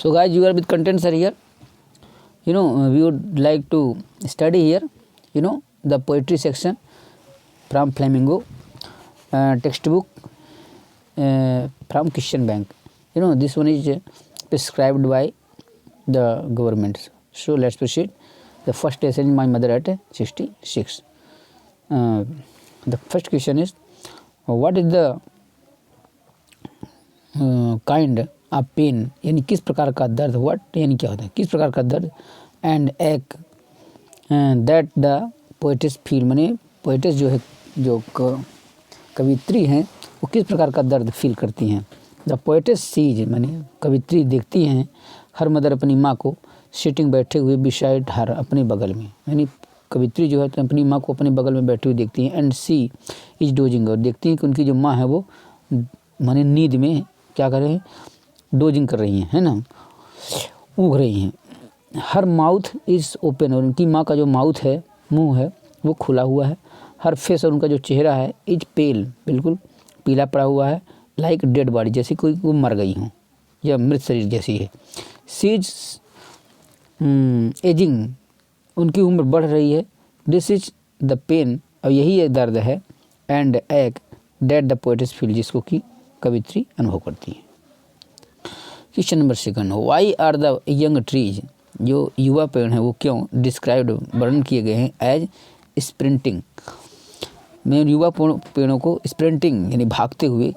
So guys, you are with contents are here. We would like to study here, the poetry section from Flamingo textbook from Christian Bank. This one is prescribed by the government. So let's proceed. The first lesson is my mother at 66. The first question is, what is the kind of pain, यानी किस प्रकार का दर्द, what यानी क्या होता है, किस प्रकार का दर्द, एंड एक दैट द पोएटिस फील, माने पोएटिस जो है, जो कवित्री हैं, वो किस प्रकार का दर्द फील करती हैं। द पोएटिस सीज, माने कवित्री देखती हैं, हर मदर अपनी माँ को, सिटिंग बैठे हुए, बिसाइड हर अपने बगल में, यानी कवित्री जो है तो अपनी माँ को अपने बगल में बैठी हुई देखती हैं। एंड सी इज डोजिंग, और देखती हैं कि उनकी जो माँ है वो माने नींद में क्या कर रहे हैं, डोजिंग कर रही हैं, है ना, ऊँघ रही हैं। हर माउथ इज़ ओपन, और उनकी माँ का जो माउथ है, मुंह है, वो खुला हुआ है। हर फेस, और उनका जो चेहरा है, इज पेल, बिल्कुल पीला पड़ा हुआ है। लाइक डेड बॉडी, जैसे कोई वो मर गई हो या मृत शरीर जैसी है। सी इज एजिंग, उनकी उम्र बढ़ रही है। दिस इज द पेन, और यही एक दर्द है। एंड एक डेट द पोएटिस फील, जिसको कि कवित्री अनुभव करती है। Question number second, why are the young trees, जो युवा पेड़ हैं वो क्यों डिस्क्राइब्ड, वर्णन किए गए हैं, एज स्प्रिंटिंग, में युवा पेड़ों को स्प्रिंटिंग यानी भागते हुए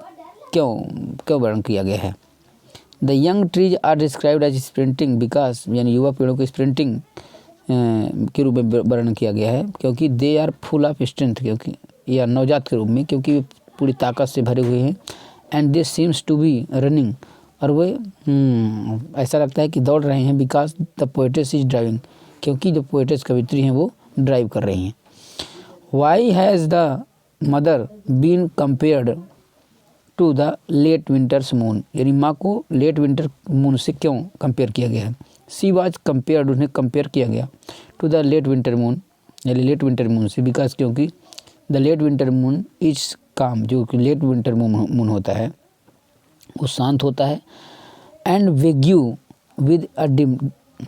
क्यों वर्णन किया गया है। The young trees are described as sprinting because, यानी युवा पेड़ों को स्प्रिंटिंग के रूप में वर्णन किया गया है क्योंकि they are full of strength, क्योंकि या नवजात के रूप में, क्योंकि वे पूरी ताकत से भरे हुए हैं। And they seems to be running, और वे ऐसा लगता है कि दौड़ रहे हैं। Because the poetess is driving, क्योंकि जो पोएटिस कवित्री हैं वो ड्राइव कर रही हैं। Why has the mother been compared to the late winter's moon, यानी माँ को लेट विंटर मून से क्यों कंपेयर किया गया है। सी वाज कंपेयर्ड, उन्हें कंपेयर किया गया to the late winter moon, यानी लेट विंटर मून से। बिकॉज, क्योंकि the late winter moon is calm, जो कि लेट विंटर मून होता है वो शांत होता है। And vague with a dim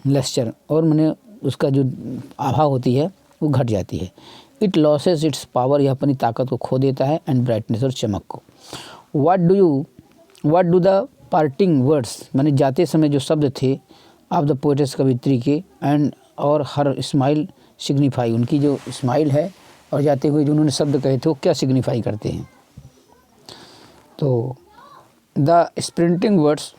lustre, और मैंने उसका जो आभा होती है वो घट जाती है। इट लॉसेस इट्स पावर, यह अपनी ताकत को खो देता है। एंड ब्राइटनेस, और चमक को। What do the parting words, मैंने जाते समय जो शब्द थे ऑफ द पोएटिस कवित्री के, एंड और हर स्माइल सिग्निफाई, उनकी जो स्माइल है और जाते हुए जो उन्होंने शब्द कहे थे वो क्या सिग्निफाई करते हैं। तो the sprinting words,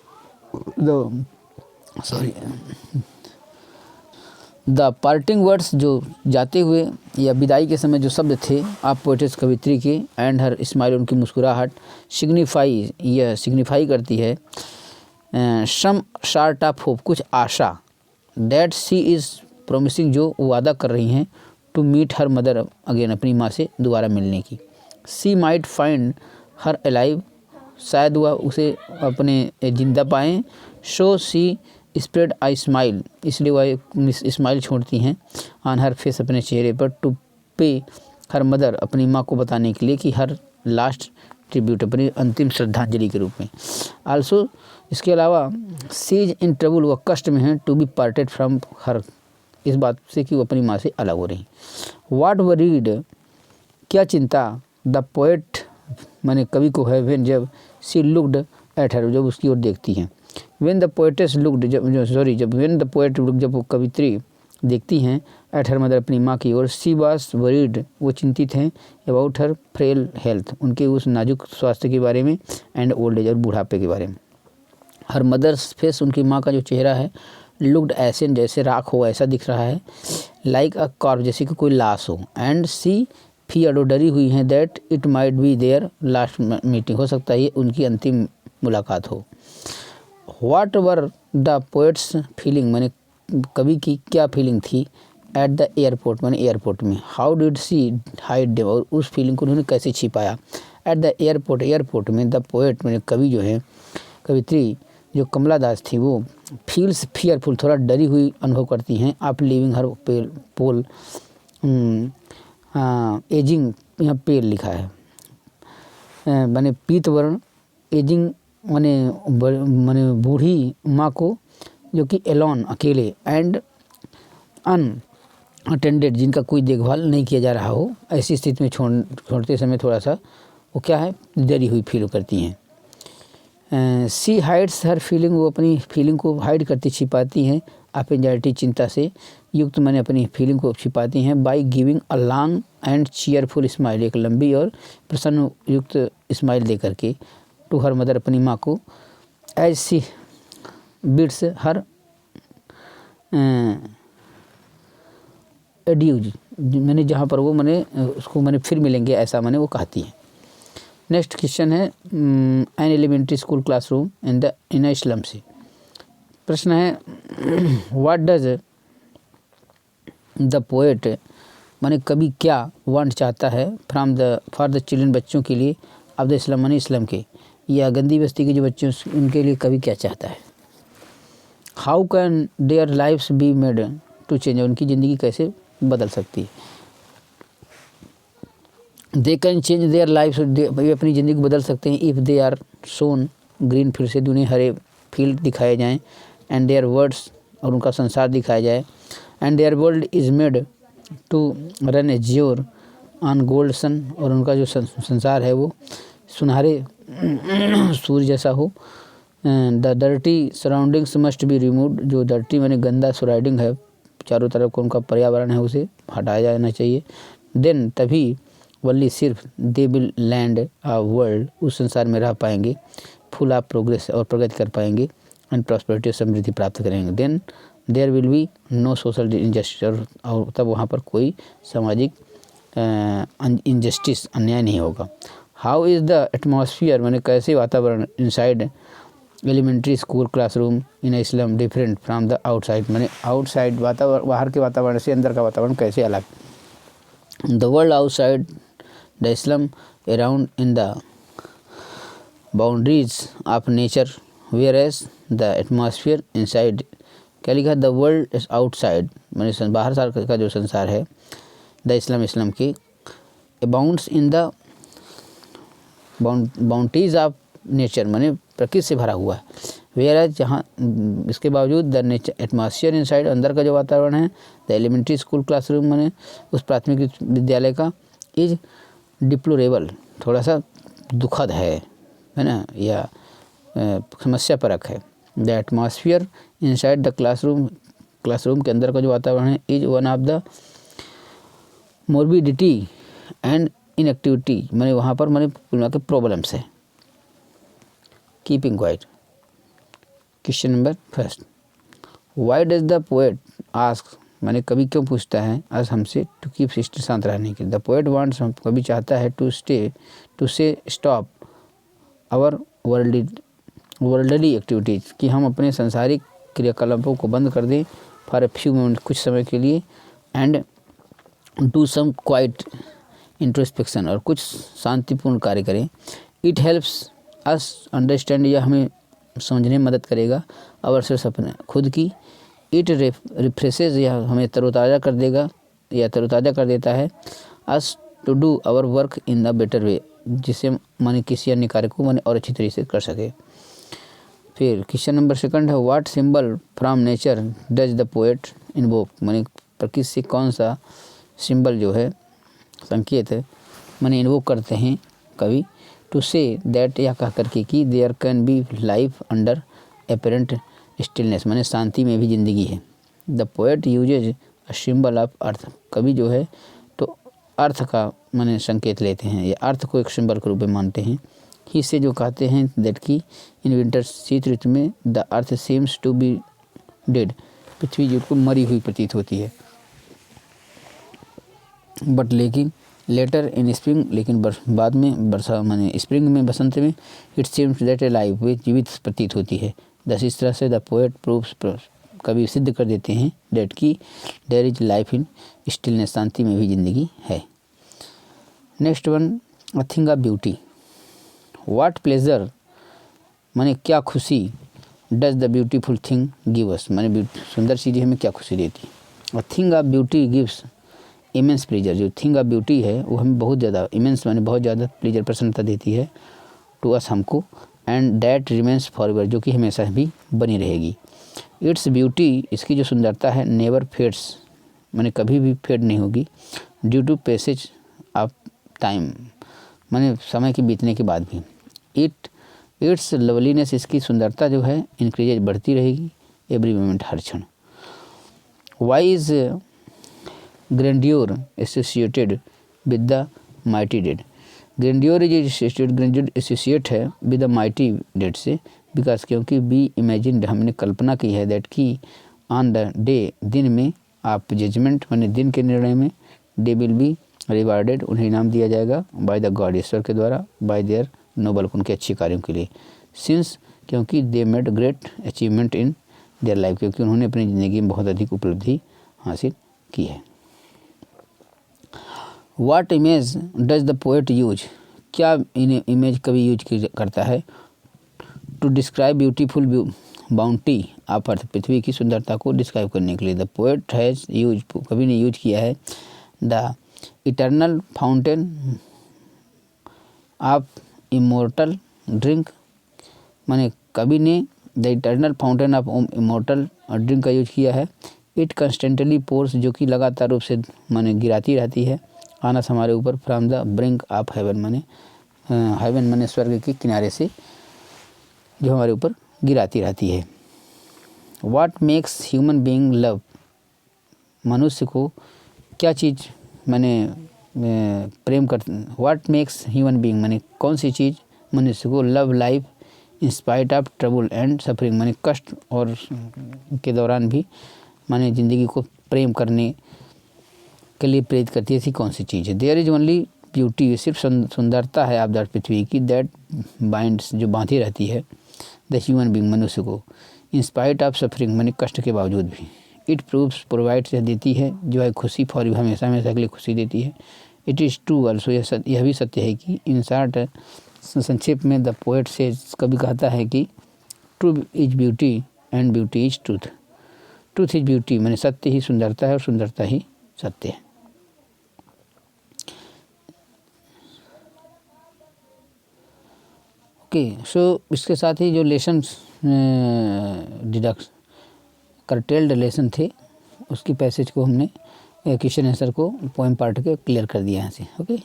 the parting words, जो जाते हुए या विदाई के समय जो शब्द थे आप पोएटिस कवित्री के, एंड हर स्माइल, उनकी मुस्कुराहट, सिग्निफाई, यह सिग्निफाई करती है सम शार्ट ऑफ होप, कुछ आशा। दैट सी इज़ प्रोमिसिंग, जो वादा कर रही हैं, to meet her mother again, अपनी माँ से दोबारा मिलने की। She might find her alive, शायद वह उसे अपने जिंदा पाएँ। So she spread a smile, इसलिए वह एक स्माइल छोड़ती हैं ऑन हर फेस, अपने चेहरे पर। टू पे हर मदर, अपनी माँ को बताने के लिए कि हर लास्ट ट्रिब्यूट, अपनी अंतिम श्रद्धांजलि के रूप में। आल्सो, इसके अलावा सीज इन ट्रबल, वह कष्ट में है। To be parted from her, इस बात से कि वो अपनी माँ से अलग हो रही। वाट वरीड, क्या चिंता, द पोएट, माने कवि को है, व्हेन, जब सी लुक्ड एट हर, जब उसकी ओर देखती हैं। व्हेन द पोएटेस लुक्ड, जब व्हेन द पोएट लुक, जब वो कवित्री देखती हैं, एट हर मदर, अपनी माँ की ओर। सी वाज वरीड, वो चिंतित हैं, अबाउट हर फ्रेल हेल्थ, उनके उस नाजुक स्वास्थ्य के बारे में। एंड ओल्ड एज, और बुढ़ापे के बारे में। हर मदर्स फेस, उनकी माँ का जो चेहरा है, लुक्ड एसेन, जैसे राख हो ऐसा दिख रहा है। लाइक अ कॉर्प, जैसे कि कोई लाश हो। एंड सी फियर्ड, डरी हुई हैं, that it might be their last meeting, हो सकता है ये उनकी अंतिम मुलाकात हो। What were the poet's feeling, मैंने कवि की क्या फीलिंग थी, एट द एयरपोर्ट, मैंने एयरपोर्ट में। How did she hide them, और उस फीलिंग को उन्होंने कैसे छिपाया। एट द एयरपोर्ट, एयरपोर्ट में। द पोएट, मैंने कवि जो है, कवित्री जो कमला दास थी, वो फील्स फियरफुल, थोड़ा डरी हुई अनुभव करती हैं। आप लिविंग हर पोल, एजिंग, यहाँ पेल लिखा है, माने पीत वर्ण, एजिंग माने बूढ़ी माँ को जो कि एलोन अकेले एंड अनअटेंडेड जिनका कोई देखभाल नहीं किया जा रहा हो, ऐसी स्थिति में छोड़ते समय थोड़ा सा वो क्या है डरी हुई फील करती हैं। सी हाइड्स हर फीलिंग, वो अपनी फीलिंग को हाइड करती छिपाती हैं आप एंजाइटी चिंता से युक्त मैंने अपनी फीलिंग को छिपाती हैं by giving a long and cheerful smile, एक लंबी और प्रसन्न युक्त स्माइल दे करके टू हर मदर, अपनी माँ को, एज सी बिट्स हर एड्यूज, मैंने जहाँ पर वो मैंने उसको मैंने फिर मिलेंगे ऐसा मैंने वो कहती है। नेक्स्ट क्वेश्चन है an elementary school classroom in Islam से प्रश्न है व्हाट डज द पोएट, माने कवि क्या वांट चाहता है फॉर द चिल्ड्रन, बच्चों के लिए, ऑफ द इस्लाम माने इस्लाम के, या गंदी बस्ती के जो बच्चे उनके लिए कवि क्या चाहता है। How can their lives be made to change, उनकी ज़िंदगी कैसे बदल सकती है। They can change their lives, वे अपनी ज़िंदगी को बदल सकते हैं if they are sown green, फिर से उन्हें हरे फील्ड दिखाए जाएँ, एंड देयर वर्ड्स, और उनका संसार दिखाया जाए, and their world is made to run azure on gold sun, और उनका जो संसार है वो सुनहरे सूर्य जैसा हो। The dirty surroundings must be removed, जो डर्टी माने गंदा सराउंडिंग है चारों तरफ का उनका पर्यावरण है उसे हटाया जाना चाहिए। देन तभी वल्ली सिर्फ they will land a world, उस संसार में रह पाएंगे, फुल ऑफ प्रोग्रेस, और प्रगति कर पाएंगे, एंड प्रॉस्पेरिटी, समृद्धि प्राप्त करेंगे। Then there will be no social injustice, और तब वहाँ पर कोई सामाजिक इनजस्टिस अन्याय नहीं होगा। हाउ इज़ द एटमॉस्फियर, मैंने कैसे वातावरण inside elementary school classroom in a slum different from the outside, मैंने आउटसाइड वातावरण, बाहर के वातावरण से अंदर का वातावरण कैसे अलग। The world outside the slum around in the boundaries of nature whereas the atmosphere inside, क्या लिखा, द वर्ल्ड इज आउटसाइड मैंने बाहर साल का जो संसार है, द इस्लाम इस्लाम की, abounds in the boundaries of nature मैंने प्रकृति से भरा हुआ है, वेयर एज जहाँ इसके बावजूद द नेचर एटमॉस्फियर इनसाइड अंदर का जो वातावरण है, द एलिमेंट्री स्कूल क्लासरूम मैंने उस प्राथमिक विद्यालय का, इज डिप्लोरेबल थोड़ा सा दुखद है ना, या समस्या परक है। The atmosphere inside the classroom के अंदर का जो वातावरण है, is one of the morbidity and inactivity, मैंने वहाँ पर मैंने के प्रॉब्लम्स है। Keeping quiet. Question number first, why does the poet ask, मैंने कभी क्यों पूछता है आज हमसे टू कीप सिस्टर, शांत रहने के। द पोएट वांट्स, कभी चाहता है टू से स्टॉप आवर वर्ल्डली एक्टिविटीज़, कि हम अपने सांसारिक क्रियाकलापों को बंद कर दें फॉर ए फ्यू मोमेंट, कुछ समय के लिए, and do some quiet introspection, और कुछ शांतिपूर्ण कार्य करें। इट हेल्प्स अस अंडरस्टैंड, यह हमें समझने में मदद करेगा आवर सेल्फ, अपने खुद की। इट रिफ्रेशेज, यह हमें तरोताज़ा कर देगा या तरोताज़ा कर देता है। Us to do our work in the better way, जिससे माने किसी अन्य कार्य को माने और अच्छी तरीके से कर सके। फिर क्वेश्चन नंबर सेकंड है, what symbol from nature does the poet invoke, माने प्रकृति से कौन सा सिंबल जो है संकेत है माने इन्वोक करते हैं कवि। टू से दैट, यह कह करके कि there can be life under apparent stillness, माने शांति में भी ज़िंदगी है। The poet uses a symbol of earth, कवि जो है तो अर्थ का माने संकेत लेते हैं या अर्थ को एक सिंबल के रूप में मानते हैं। ही से जो कहते हैं दैट की इन विंटर, शीत ऋतु में, the earth seems to be dead, पृथ्वी जो को मरी हुई प्रतीत होती है। बट लेकिन लेटर इन स्प्रिंग, लेकिन बाद में वर्षा माने स्प्रिंग में, बसंत में, it seems that a life, वे जीवित प्रतीत होती है। दस इस तरह से द पोएट प्रूव्स, कवि सिद्ध कर देते हैं दैट की there is life in stillness, शांति में भी ज़िंदगी है। Next one, a thing of beauty, what pleasure, माने क्या खुशी, does the beautiful thing give us, माने सुंदर चीज़ें हमें क्या खुशी देती है। A thing of beauty gives immense pleasure, जो थिंग ऑफ ब्यूटी है वो हमें बहुत ज़्यादा, इमेंस माने बहुत ज़्यादा प्लेजर, प्रसन्नता देती है टू अस हमको, एंड दैट रिमेंस फॉरएवर, जो कि हमेशा भी बनी रहेगी। इट्स ब्यूटी, इसकी जो सुंदरता है, नेवर फेड्स, माने कभी भी फेड नहीं होगी, due to passage of time, माने समय के बीतने के बाद भी। इट्स लवलीनेस, इसकी सुंदरता जो है, इंक्रीजेज, बढ़ती रहेगी, एवरी मोमेंट, हर क्षण। Why is grandeur associated with the mighty dead, grandeur associate है विद द माइटी डेड से, बिकॉज, क्योंकि बी इमेजिन्ड, हमने कल्पना की है, दैट की ऑन द डे, दिन में, आप जजमेंट, माने दिन के निर्णय में, दे विल बी रिवार्डेड, उन्हें इनाम दिया जाएगा, बाय द गॉड, ईश्वर के द्वारा, बाय देयर नोबल, उनके अच्छे कार्यों के लिए, सिंस, क्योंकि they made great achievement in their life, क्योंकि उन्होंने अपनी ज़िंदगी में बहुत अधिक उपलब्धि हासिल की है। What image does the poet use, क्या इमेज कवि यूज करता है, to describe beautiful bounty of earth, पृथ्वी की सुंदरता को डिस्क्राइब करने के लिए। द पोएट हैज़ यूज, कवि ने यूज किया है, the eternal fountain of immortal drink, माने कवि ने the eternal fountain of immortal drink का यूज किया है। इट कंस्टेंटली पोर्स, जो कि लगातार रूप से, माने गिराती रहती है, आनस, हमारे ऊपर, from the brink of heaven, माने हेवन माने स्वर्ग के किनारे से, जो हमारे ऊपर गिराती रहती है। What makes human being love, मनुष्य को क्या चीज़ माने प्रेम कर, व्हाट मेक्स ह्यूमन बीइंग, माने कौन सी चीज़ मनुष्य को love life in spite of trouble and suffering, माने कष्ट और के दौरान भी, माने ज़िंदगी को प्रेम करने के लिए प्रेरित करती है, ऐसी कौन सी चीज़ है। देयर इज ओनली ब्यूटी, सिर्फ सुंदरता है, आप दैट पृथ्वी की, दैट बाइंड्स, जो बांधी रहती है, द ह्यूमन बीइंग, मनुष्य को, इन स्पाइट ऑफ सफरिंग, माने कष्ट के बावजूद भी। इट प्रूव्स, प्रोवाइड्स, देती है, जो है खुशी, फॉर यू, हमेशा हमेशा के लिए खुशी देती है। इट इज़ ट्रू ऑल्सो, यह भी सत्य है कि, इन शॉर्ट, संक्षेप में, द पोएट से, कभी कहता है कि, true is beauty and beauty is truth, truth is beauty, माने सत्य ही सुंदरता है और सुंदरता ही सत्य है। ओके, सो इसके साथ ही जो लेसन्स डिडक्ट करटेल्ड लेसन थे, उसकी पैसेज को हमने क्वेश्चन आंसर को पोएम पार्ट के क्लियर कर दिया यहाँ से। ओके,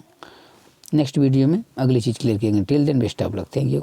नेक्स्ट वीडियो में अगली चीज़ क्लियर करेंगे। Till then, best of luck, thank you.